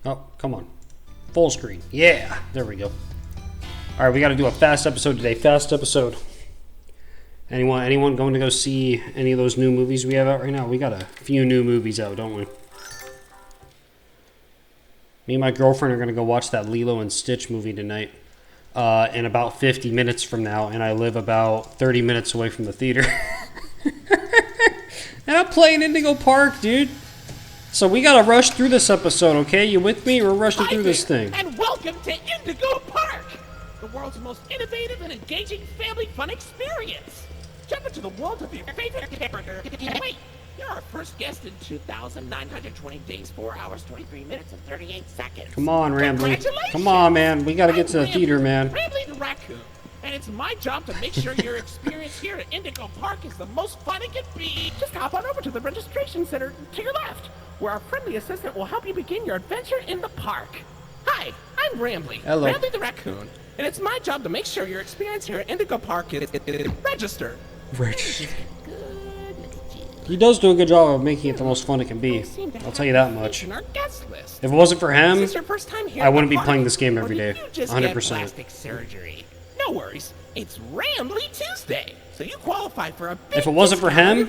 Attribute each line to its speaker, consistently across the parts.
Speaker 1: Oh, come on. Full screen. Yeah, there we go. All right, we got to do a fast episode today. Fast episode. Anyone going to go see any of those new movies we have out right now? We got a few new movies out, don't we? Me and my girlfriend are going to go watch that Lilo and Stitch movie tonight in about 50 minutes from now, and I live about 30 minutes away from the theater. And I'm playing Indigo Park, dude. So we got to rush through this episode, okay? You with me? We're rushing through this thing.
Speaker 2: And welcome to Indigo Park, the world's most innovative and engaging family fun experience. Jump into the world of your favorite character. Wait, you're our first guest in 2,920 days, 4 hours, 23 minutes, and 38 seconds.
Speaker 1: Come on, Rambly. Come on, man. We got to get to the theater, man.
Speaker 2: Rambly the raccoon. And it's my job to make sure your experience here at Indigo Park is the most fun it can be. Just hop on over to the registration center to your left, where our friendly assistant will help you begin your adventure in the park. Hi, I'm Rambly.
Speaker 1: Hello.
Speaker 2: Rambly the raccoon. And it's my job to make sure your experience here at Indigo Park is registered.
Speaker 1: Registered. He does do a good job of making it the most fun it can be. I'll tell you that much. If it wasn't for him, I wouldn't be playing this game every day. 100%.
Speaker 2: No worries, it's Rambly Tuesday, so you qualify for a big
Speaker 1: If it wasn't for him,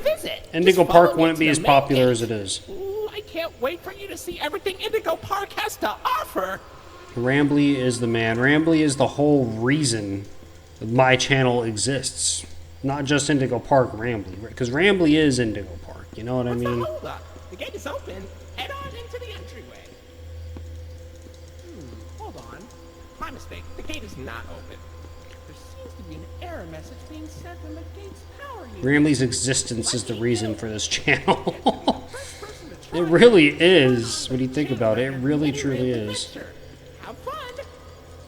Speaker 1: Indigo Park wouldn't be as popular as it is.
Speaker 2: Ooh, I can't wait for you to see everything Indigo Park has to offer.
Speaker 1: Rambly is the man. Rambly is the whole reason my channel exists. Not just Indigo Park, Rambly. Because Rambly is Indigo Park, you know what I mean?
Speaker 2: Hold up. The gate is open. Head on into the entryway. Hold on. My mistake. The gate is not open. Seems to be an error message being sent from the gate's power unit.
Speaker 1: Rambly's existence is the reason for this channel. It really is, when you think about it. It really, truly is.
Speaker 2: Have fun.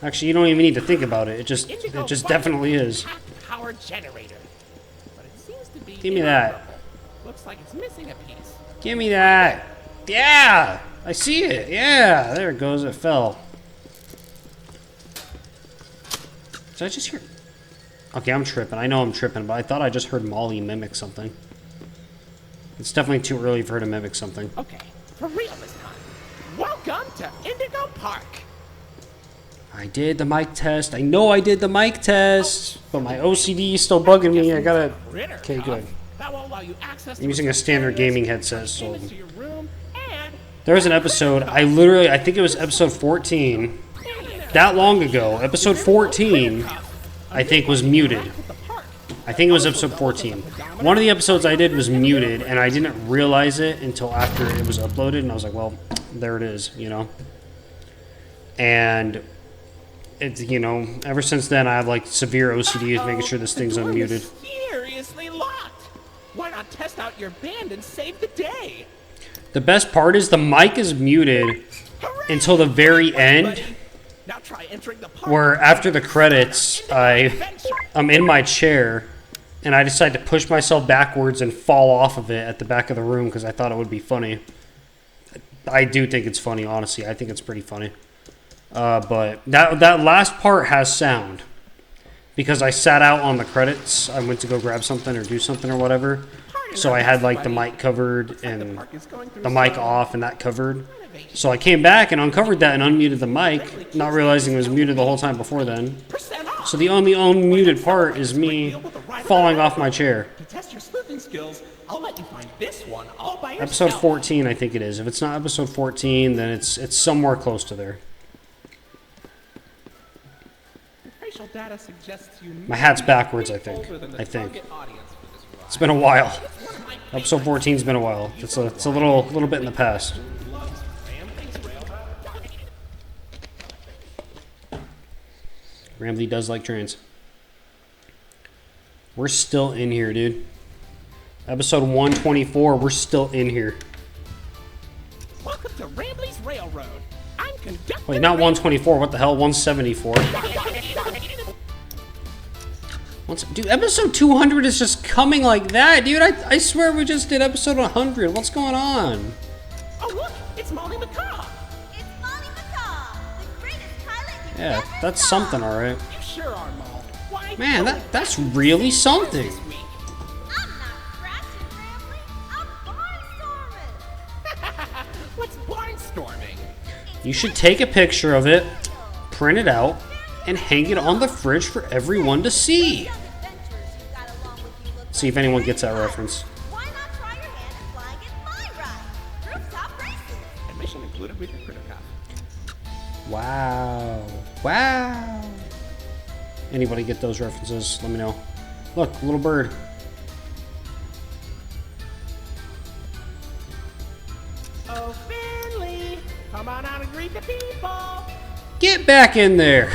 Speaker 1: Actually, you don't even need to think about it. It just definitely is.
Speaker 2: Power generator. But it seems to be
Speaker 1: Give me that.
Speaker 2: Looks like it's missing a piece.
Speaker 1: Give me that. Yeah, I see it. Yeah, there it goes. It fell. Did I just hear? Okay, I'm tripping. I know I'm tripping, but I thought I just heard Molly mimic something. It's definitely too early for her to mimic something.
Speaker 2: Okay, for real this time. Welcome to Indigo Park.
Speaker 1: I did the mic test. I know I did the mic test, but my OCD is still bugging me. I gotta... Okay, good. I'm using a standard gaming headset, so... There was an episode, I think it was episode 14... That long ago, episode 14, I think, was muted. I think it was episode 14. One of the episodes I did was muted, and I didn't realize it until after it was uploaded, and I was like, well, there it is, you know? And, it's, you know, ever since then, I have, like, severe OCD with making sure this thing's unmuted.
Speaker 2: Seriously locked. Why not test out your band and save the day?
Speaker 1: The best part is the mic is muted until the very end.
Speaker 2: Now try entering the park.
Speaker 1: Where after the credits, I'm in my chair, and I decide to push myself backwards and fall off of it at the back of the room because I thought it would be funny. I do think it's funny, honestly. I think it's pretty funny. But that last part has sound. Because I sat out on the credits. I went to go grab something or do something or whatever. So I had like the mic covered and the mic off and that covered. So I came back and uncovered that and unmuted the mic, not realizing it was muted the whole time before then. So the only unmuted part is me falling off my chair.
Speaker 2: To test your sleuthing skills, I'll let you find this one all by yourself.
Speaker 1: Episode 14, I think it is. If it's not episode 14, then it's somewhere close to there.
Speaker 2: Facial data suggests you
Speaker 1: My hat's backwards, I think. It's been a while. Episode 14's been a while. It's a little bit in the past. Rambly does like trains. We're still in here, dude. Episode 124, we're still in here.
Speaker 2: Welcome to Rambly's Railroad. I'm conducting.
Speaker 1: Wait, not 124. What the hell? 174. Dude, episode 200 is just coming like that, dude. I swear we just did episode 100. What's going on?
Speaker 2: Oh, look, it's Molly McCaw.
Speaker 3: It's Molly McCaw, the greatest pilot you've
Speaker 1: Yeah,
Speaker 3: ever
Speaker 1: that's
Speaker 3: saw.
Speaker 1: something, all right.
Speaker 2: You sure are, Molly. Why?
Speaker 1: Man, that's really something.
Speaker 3: I'm not crashing, Rambly. I'm barnstorming.
Speaker 2: What's barnstorming?
Speaker 3: It's
Speaker 1: You should take a picture of it, print it out, and hang it on the fridge for everyone to see. See if anyone gets that reference.
Speaker 3: Why not try your hand at flying in my ride? Rooftop races.
Speaker 2: Admission included with your critter cup.
Speaker 1: Wow. Wow. Anybody get those references? Let me know. Look, little bird.
Speaker 2: Oh, Finley, come on out and greet the people.
Speaker 1: Get back in there.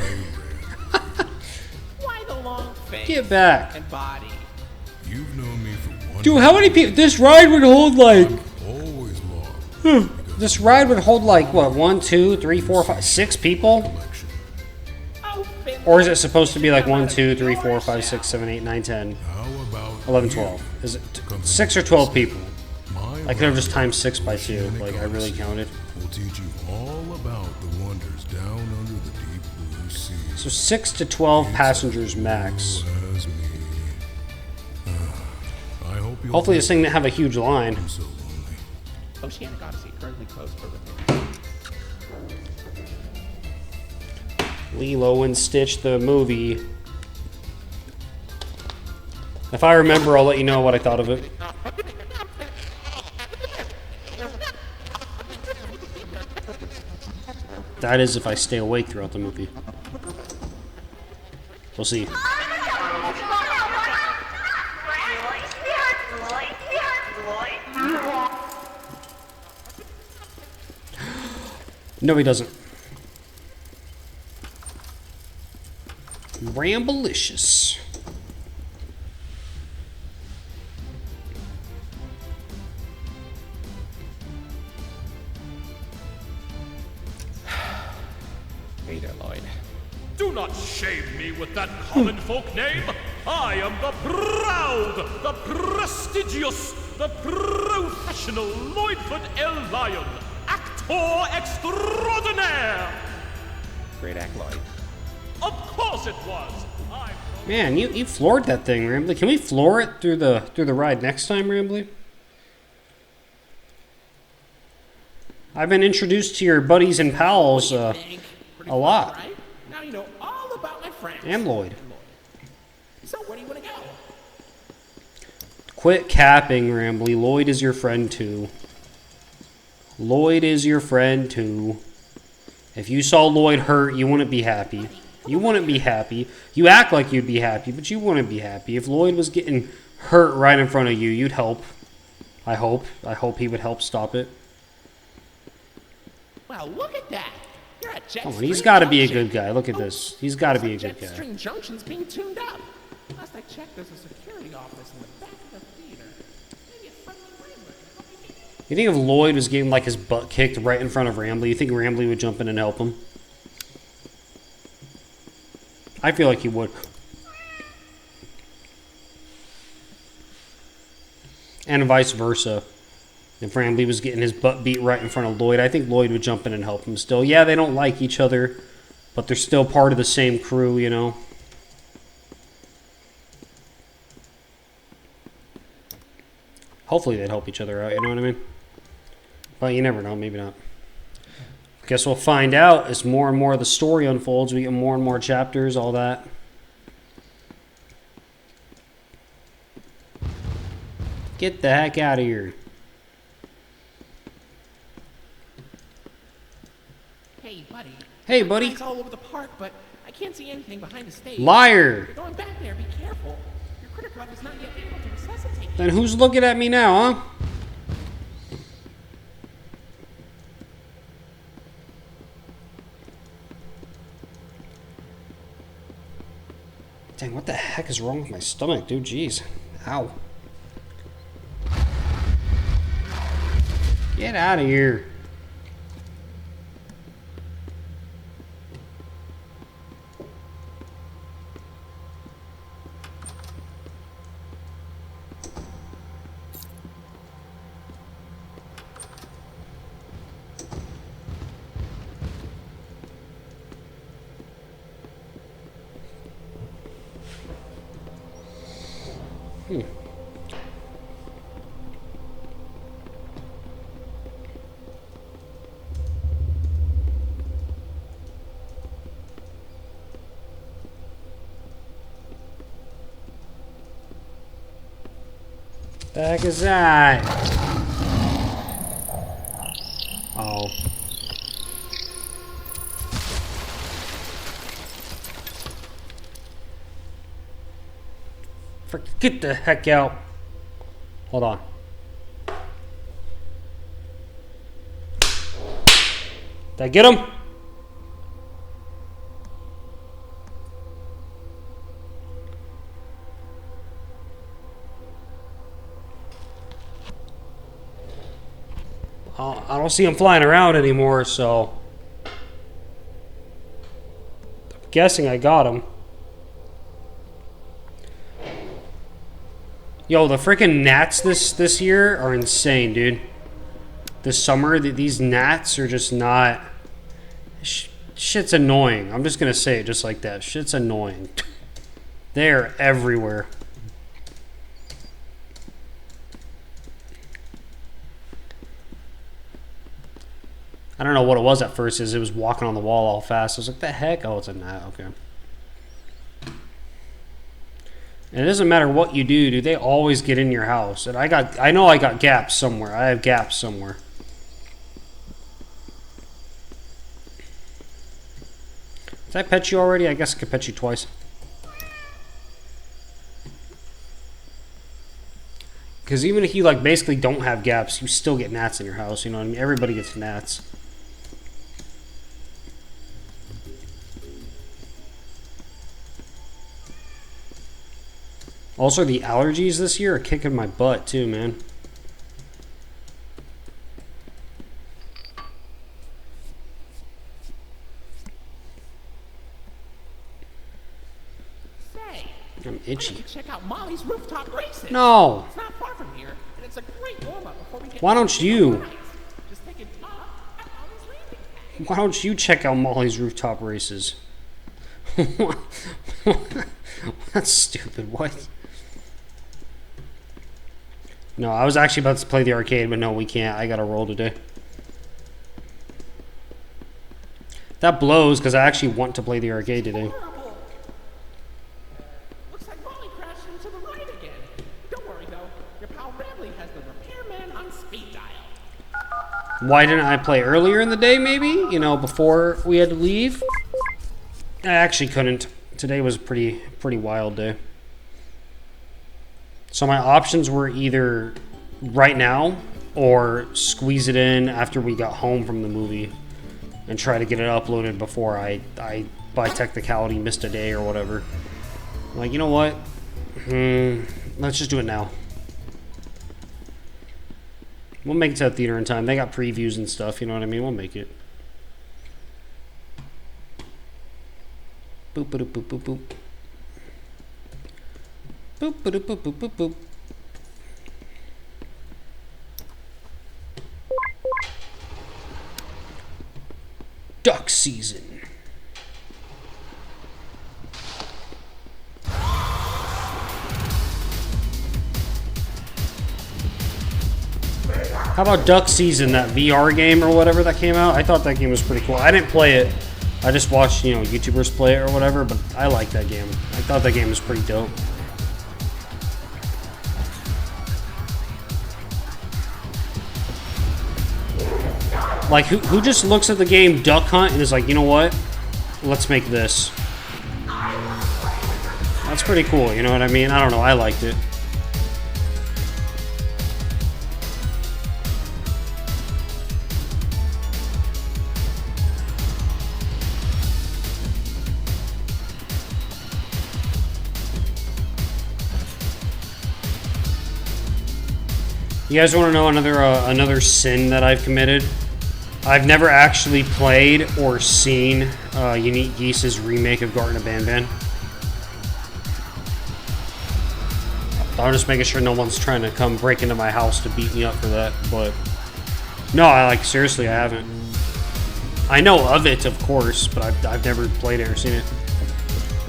Speaker 2: Why the long face
Speaker 1: Get back.
Speaker 2: and body?
Speaker 4: You've known me for one.
Speaker 1: Dude, how many people? This ride would hold like.
Speaker 4: Always long.
Speaker 1: This ride would hold like what? 1, 2, 3, 4, 5, 6 people?
Speaker 4: Collection.
Speaker 2: Oh, Finley.
Speaker 1: Or is it supposed to be like 1, 2, 3, 4, 5, 6, 7, 8, 9, 10,
Speaker 4: How about
Speaker 1: 11,
Speaker 4: you?
Speaker 1: 12? Is it 6 or 12 people?
Speaker 4: My
Speaker 1: I could have just
Speaker 4: ride
Speaker 1: times 6 by 2.
Speaker 4: Oceanic
Speaker 1: Like I really
Speaker 4: Odyssey
Speaker 1: counted.
Speaker 4: will teach you all about the wonders down under the deep blue sea.
Speaker 1: So 6 to 12 passengers max.
Speaker 4: As me. I hope you'll
Speaker 1: Hopefully this thing didn't have a huge line.
Speaker 4: I'm so lonely.
Speaker 2: Oceanic Odyssey currently closed for repair.
Speaker 1: Lilo and Stitch the movie. If I remember, I'll let you know what I thought of it. That is if I stay awake throughout the movie. We'll see. No, he doesn't. Ramblicious.
Speaker 2: Hey there, Lloyd.
Speaker 5: Do not shame me with that common folk name. I am the proud, the prestigious, the professional Lloydford L. Lion, actor extraordinaire.
Speaker 2: Great act, Lloyd.
Speaker 5: Of course it was.
Speaker 1: Man, you floored that thing, Rambly. Can we floor it through the ride next time, Rambly? I've been introduced to your buddies and pals a lot.
Speaker 2: Right? Now you know all about my friends.
Speaker 1: And Lloyd.
Speaker 2: So where do you want to go?
Speaker 1: Quit capping, Rambly. Lloyd is your friend too. Lloyd is your friend too. If you saw Lloyd hurt, you wouldn't be happy. You wouldn't be happy. You act like you'd be happy, but you wouldn't be happy. If Lloyd was getting hurt right in front of you, you'd help. I hope. I hope he would help stop it.
Speaker 2: Well, look at that. You're at Jet
Speaker 1: Come on, he's
Speaker 2: Stream
Speaker 1: got to be a
Speaker 2: Junction.
Speaker 1: good guy. Look at this. He's got to be a
Speaker 2: Looks
Speaker 1: good
Speaker 2: like
Speaker 1: guy.
Speaker 2: Jetstream Junction's being tuned up. Last I checked, there's a security office in the back of the theater. Maybe a friendly Wrangler can help you get
Speaker 1: You think if Lloyd was getting like his butt kicked right in front of Rambly, you think Rambly would jump in and help him? I feel like he would. And vice versa. If Rambly was getting his butt beat right in front of Lloyd, I think Lloyd would jump in and help him still. Yeah, they don't like each other, but they're still part of the same crew, you know? Hopefully they'd help each other out, you know what I mean? But you never know, maybe not. Guess we'll find out as more and more of the story unfolds. We get more and more chapters, all that. Get the heck out of here.
Speaker 2: Hey, buddy.
Speaker 1: Hey, buddy.
Speaker 2: It's all over the park, but I can't see anything behind the stage.
Speaker 1: Liar.
Speaker 2: You're going back there. Be careful. Your critter club is not yet able to resuscitate.
Speaker 1: Then who's looking at me now, huh? Dang, what the heck is wrong with my stomach, dude? Jeez. Ow. Get out of here. The heck is that? Oh. Get the heck out. Hold on. Did I get him? I don't see him flying around anymore, so I'm guessing I got him. Yo, the freaking gnats this year are insane, dude. This summer, these gnats are just not... Shit's annoying. I'm just gonna say it just like that. Shit's annoying. They're everywhere. I don't know what it was at first. It was walking on the wall all fast. I was like, the heck? Oh, it's a gnat. Okay. And it doesn't matter what you do, they always get in your house. And I know I got gaps somewhere. I have gaps somewhere. Did I pet you already? I guess I could pet you twice. Because even if you like basically don't have gaps, you still get gnats in your house. You know what I mean? Everybody gets gnats. Also, the allergies this year are kicking my butt too, man.
Speaker 2: Say,
Speaker 1: I'm itchy.
Speaker 2: why don't you check out Molly's rooftop races?
Speaker 1: No.
Speaker 2: It's not far from here, and it's a great warm-up before we get.
Speaker 1: Why don't you?
Speaker 2: Just take it up at Molly's landing pad.
Speaker 1: Why don't you check out Molly's rooftop races? That's stupid. What? No, I was actually about to play the arcade, but no, we can't. I gotta roll today. That blows, because I actually want to play the arcade today.
Speaker 2: Horrible. Looks like Molly crashed into the ride again. Don't worry though, your pal Ramley has the repairman on speed dial.
Speaker 1: Why didn't I play earlier in the day, maybe? You know, before we had to leave? I actually couldn't. Today was a pretty wild day. So my options were either right now or squeeze it in after we got home from the movie and try to get it uploaded before I by technicality missed a day or whatever. I'm like, you know what? Let's just do it now. We'll make it to the theater in time. They got previews and stuff, you know what I mean? We'll make it. Boop, boop, boop, boop, boop. Boop, boop, boop, boop, boop, boop. Duck season. How about Duck Season, that VR game or whatever that came out? I thought that game was pretty cool. I didn't play it. I just watched, you know, YouTubers play it or whatever, but I like that game. I thought that game was pretty dope. Like, who just looks at the game Duck Hunt and is like, you know what? Let's make this. That's pretty cool, you know what I mean? I don't know, I liked it. You guys want to know another sin that I've committed? I've never actually played or seen Unique Geese's remake of Garten of Banban. I'm just making sure no one's trying to come break into my house to beat me up for that, but no, seriously, I haven't. I know of it, of course, but I've never played it or seen it.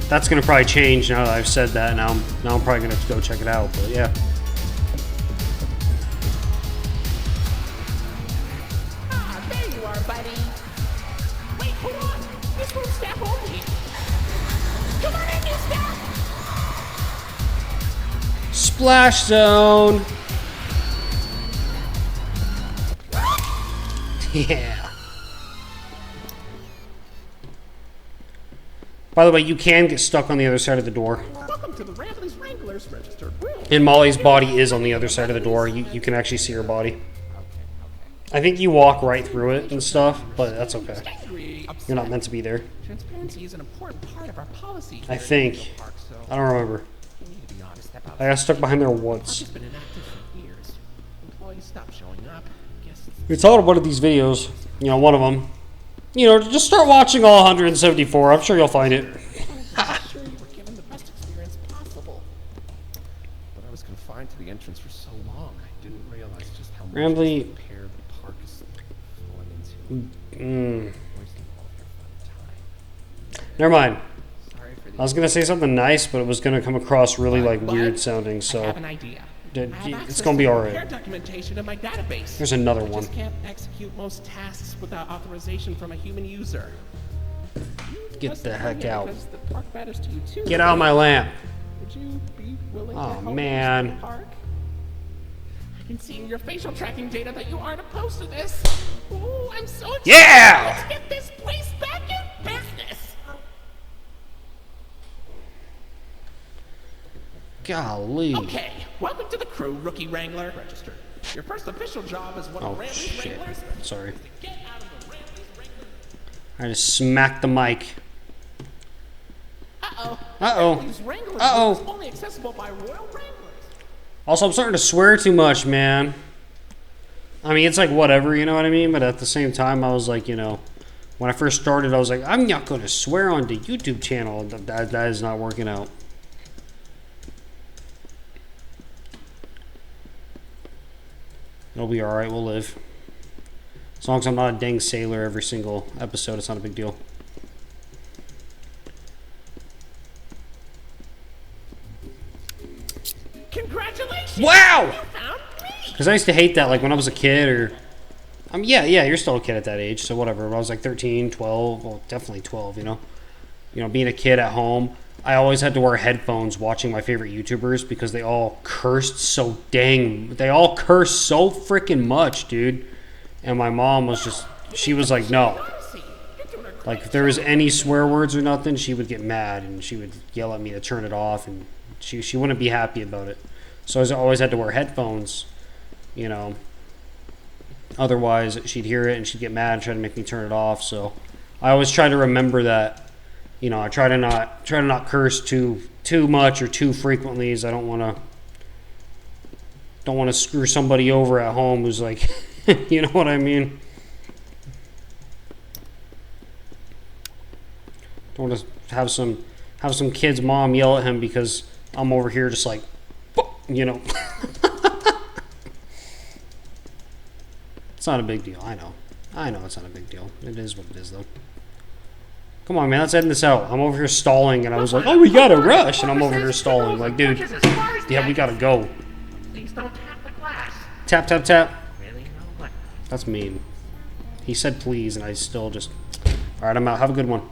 Speaker 1: That's gonna probably change now that I've said that. Now I'm probably gonna have to go check it out, but yeah. Splash Zone. Yeah. By the way, you can get stuck on the other side of the door.
Speaker 2: Welcome to the Ramblers Wranglers registered room.
Speaker 1: And Molly's body is on the other side of the door. You can actually see her body. I think you walk right through it and stuff, but that's okay. You're not meant to be there.
Speaker 2: Transparency is an important part of our policy.
Speaker 1: I think.
Speaker 2: Park, so
Speaker 1: I don't remember.
Speaker 2: we need to be honest about
Speaker 1: I got stuck behind there
Speaker 2: Park
Speaker 1: once.
Speaker 2: has been inactive for years. Employees stopped showing up. Guess
Speaker 1: We told one of these videos, you know, one of them, you know, just start watching all 174. I'm sure you'll find it.
Speaker 2: I'm sure you were given the best experience possible. But I was confined to the entrance for so long, I didn't realize just how much
Speaker 1: Rambly.
Speaker 2: repair the park is falling into. Wasting all of your fun time.
Speaker 1: Never mind.
Speaker 2: Sorry for
Speaker 1: I
Speaker 2: the
Speaker 1: was gonna say something nice, but it was gonna come across really like
Speaker 2: But
Speaker 1: weird sounding.
Speaker 2: I
Speaker 1: So
Speaker 2: have an idea.
Speaker 1: Did-
Speaker 2: I have
Speaker 1: it's
Speaker 2: access
Speaker 1: gonna be
Speaker 2: to
Speaker 1: all
Speaker 2: repair
Speaker 1: right.
Speaker 2: documentation in my database.
Speaker 1: There's another
Speaker 2: I
Speaker 1: one.
Speaker 2: just can't execute most tasks without authorization from a human user. You
Speaker 1: Get
Speaker 2: must
Speaker 1: the
Speaker 2: have
Speaker 1: heck
Speaker 2: known
Speaker 1: out.
Speaker 2: because the park matters to you too.
Speaker 1: Get out of my lamp.
Speaker 2: Would you be willing
Speaker 1: Oh,
Speaker 2: to help
Speaker 1: man.
Speaker 2: us in the park? I can see in your facial tracking data that you aren't opposed to this. Oh, I'm so excited.
Speaker 1: Yeah!
Speaker 2: Let's get this place back in business.
Speaker 1: Golly.
Speaker 2: Okay, welcome to the crew, Rookie Wrangler. Registered. Your first official job as one
Speaker 1: Oh,
Speaker 2: of Ramblers
Speaker 1: shit.
Speaker 2: Wranglers.
Speaker 1: Sorry.
Speaker 2: Get out of the Ramblers Wrangler.
Speaker 1: I just smacked the mic.
Speaker 2: Uh-oh.
Speaker 1: Uh-oh.
Speaker 2: These Wranglers
Speaker 1: Uh-oh.
Speaker 2: is only accessible by Royal Wranglers.
Speaker 1: Also, I'm starting to swear too much, man. I mean, it's like whatever, you know what I mean? But at the same time, I was like, you know, when I first started, I was like, I'm not going to swear on the YouTube channel. That is not working out. It'll be alright, we'll live. As long as I'm not a dang sailor every single episode, it's not a big deal.
Speaker 2: Congratulations!
Speaker 1: Wow!
Speaker 2: You found me!
Speaker 1: Because I used to hate that, like, when I was a kid, or... yeah, you're still a kid at that age, so whatever. When I was, like, 13, 12, well, definitely 12, you know? You know, being a kid at home, I always had to wear headphones watching my favorite YouTubers because they all cursed so dang... They all cursed so freaking much, dude. And my mom was just... She was like, no. Like, if there was any swear words or nothing, she would get mad, and she would yell at me to turn it off, and she wouldn't be happy about it. So I always had to wear headphones, you know. Otherwise, she'd hear it, and she'd get mad and try to make me turn it off. So I always try to remember that, you know. I try to not curse too much or too frequently, as I don't want to screw somebody over at home who's like, you know what I mean. Don't want to have some kid's mom yell at him because I'm over here just like, you know. It's not a big deal. I know it's not a big deal. It is what it is, though. Come on, man. Let's end this out. I'm over here stalling, and I was like, oh, we gotta rush. And I'm over here stalling. Like, dude, yeah, we gotta go.
Speaker 2: Please don't tap the glass.
Speaker 1: Tap, tap, tap.
Speaker 2: Really? No what?
Speaker 1: That's mean. He said please, and I still just... All right, I'm out. Have a good one.